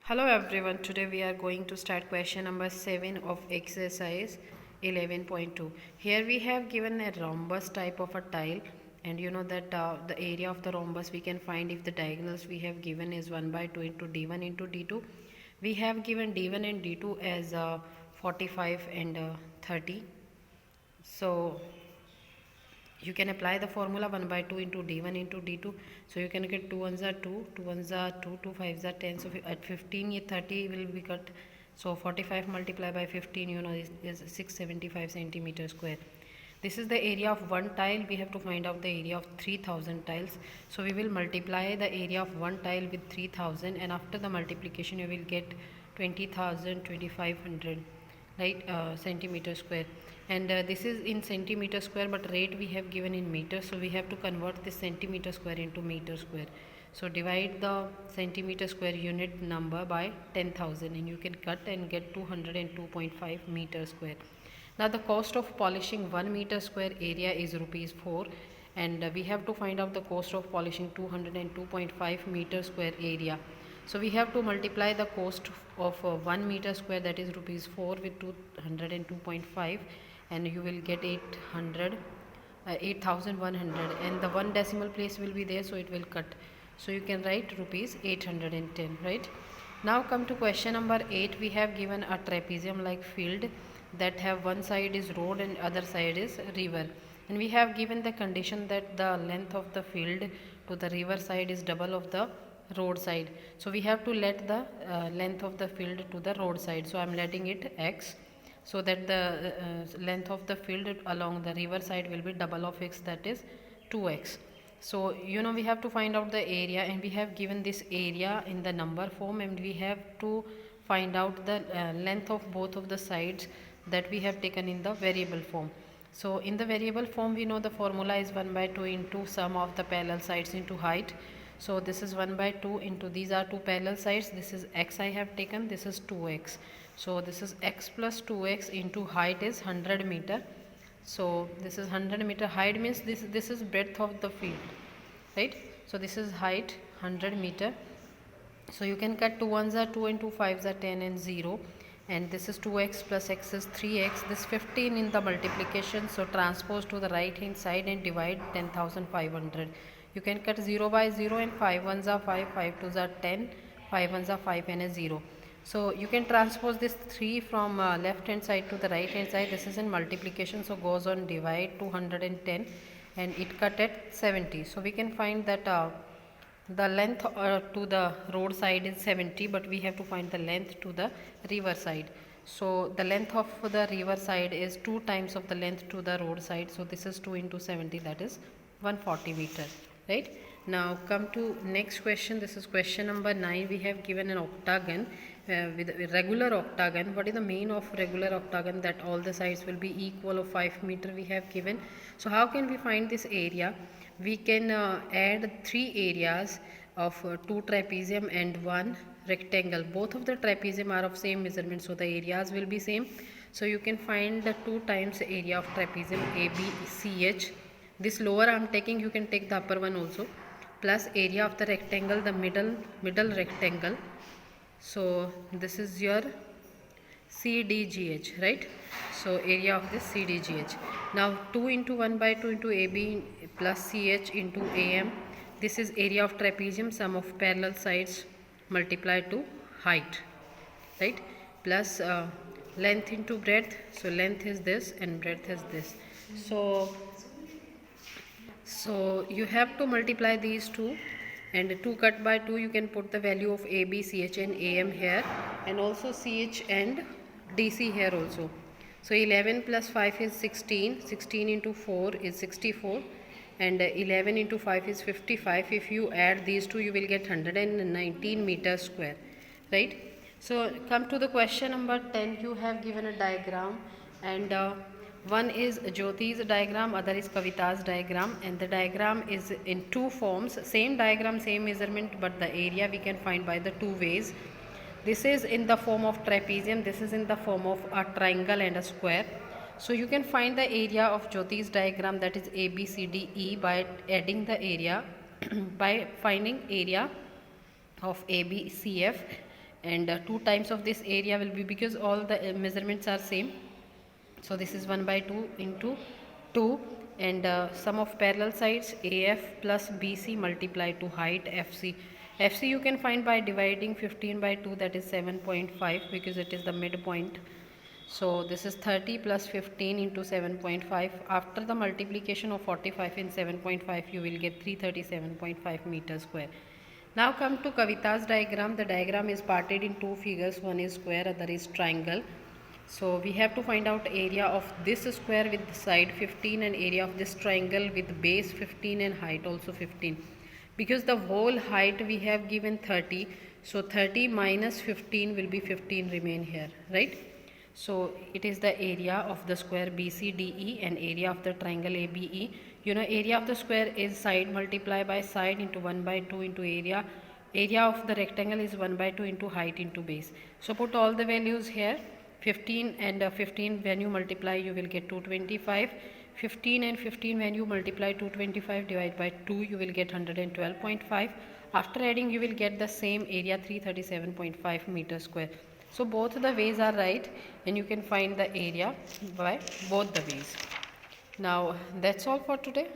Hello everyone, today we are going to start question number 7 of exercise 11.2. Here we have given a rhombus type of a tile, and you know that the area of the rhombus we can find if the diagonals we have given is 1 by 2 into d1 into d2. We have given d1 and d2 as 45 and 30. So you can apply the formula 1 by 2 into d1 into d2. So you can get 2 ones are 2, 2 ones are 2, 2 5s are 10. So at 15 ये 30 will be cut. So 45 multiplied by 15 is 675 centimeter square. This is the area of one tile. We have to find out the area of 3000 tiles. So we will multiply the area of one tile with 3000, and after the multiplication you will get 20,000 2500, right, centimeter square. And this is in centimeter square, but rate we have given in meter, so we have to convert this centimeter square into meter square. So divide the centimeter square unit number by 10,000 and you can cut and get 202.5 meter square. Now the cost of polishing 1 meter square area is rupees 4, and we have to find out the cost of polishing 202.5 meter square area. So we have to multiply the cost of 1 meter square, that is rupees 4, with 202.5, and you will get 8,100, and the one decimal place will be there, so it will cut. So you can write rupees 810, right? Now come to question number 8. We have given a trapezium like field that have one side is road and other side is river, and we have given the condition that the length of the field to the river side is double of the road side. So we have to let the length of the field to the road side. So I am letting it x, so that the length of the field along the river side will be double of x, that is 2x. So we have to find out the area, and we have given this area in the number form, and we have to find out the length of both of the sides that we have taken in the variable form. So in the variable form, we know the formula is 1 by 2 into sum of the parallel sides into height. So this is 1 by 2 into, these are two parallel sides, this is x I have taken, this is 2x. So this is x plus 2x into height is 100 meter. So this is 100 meter. Height means this is breadth of the field, right? So this is height 100 meter. So you can cut 2 ones are 2 and 2 5s are 10 and 0, and this is 2x plus x is 3x. This 15 in the multiplication, so transpose to the right hand side and divide 10,500. You can cut 0 by 0, and 5 ones are 5, 5 2s are 10, 5 ones are 5 and a 0. So you can transpose this 3 from left hand side to the right hand side. This is in multiplication, so goes on divide 210, and it cut at 70. So we can find that the length to the road side is 70, but we have to find the length to the river side. So the length of the river side is 2 times of the length to the road side. So this is 2 into 70, that is 140 meter, right? Now come to next question. This is question number 9. We have given an octagon with a regular octagon. What is the mean of regular octagon? That all the sides will be equal of 5 meter we have given. So how can we find this area? We can add 3 areas of 2 trapezium and 1 rectangle. Both of the trapezium are of same measurement, so the areas will be same. So you can find the 2 times area of trapezium ABCH. This lower I am taking, you can take the upper one also, plus area of the rectangle, the middle rectangle. So this is your CDGH, right? So area of this CDGH. Now 2 into 1 by 2 into AB plus CH into AM. This is area of trapezium, sum of parallel sides multiplied to height, right? Plus length into breadth. So length is this and breadth is this. So you have to multiply these two, and 2 cut by 2 you can put the value of AB, CH and AM here, and also CH and DC here also. So 11 plus 5 is 16, 16 into 4 is 64, and 11 into 5 is 55. If you add these two, you will get 119 meters square, right? So come to the question number 10. You have given a diagram, and one is Jyoti's diagram, other is Kavita's diagram, and the diagram is in 2 forms. Same diagram, same measurement, but the area we can find by the 2 ways. This is in the form of trapezium, this is in the form of a triangle and a square. So you can find the area of Jyoti's diagram, that is ABCDE, by adding the area by finding area of ABCF and 2 times of this area will be, because all the measurements are same, so this is 1 by 2 into 2, and sum of parallel sides AF plus BC multiply to height FC. FC you can find by dividing 15 by 2, that is 7.5, because it is the midpoint. So this is 30 plus 15 into 7.5. After the multiplication of 45 in 7.5, you will get 337.5 meters square. Now come to Kavita's diagram. The diagram is parted in two figures. One is square, other is triangle. So we have to find out area of this square with side 15 and area of this triangle with base 15 and height also 15. Because the whole height we have given 30, so 30 minus 15 will be 15 remain here, right? So it is the area of the square BCDE and area of the triangle ABE. You know, area of the square is side multiply by side into 1 by 2 into area. Area of the rectangle is 1 by 2 into height into base. So put all the values here. 15 and 15 when you multiply you will get 225. 15 and 15 when you multiply 225 divided by 2 you will get 112.5. After adding you will get the same area 337.5 meters square. So both the ways are right and you can find the area by both the ways. Now that's all for today.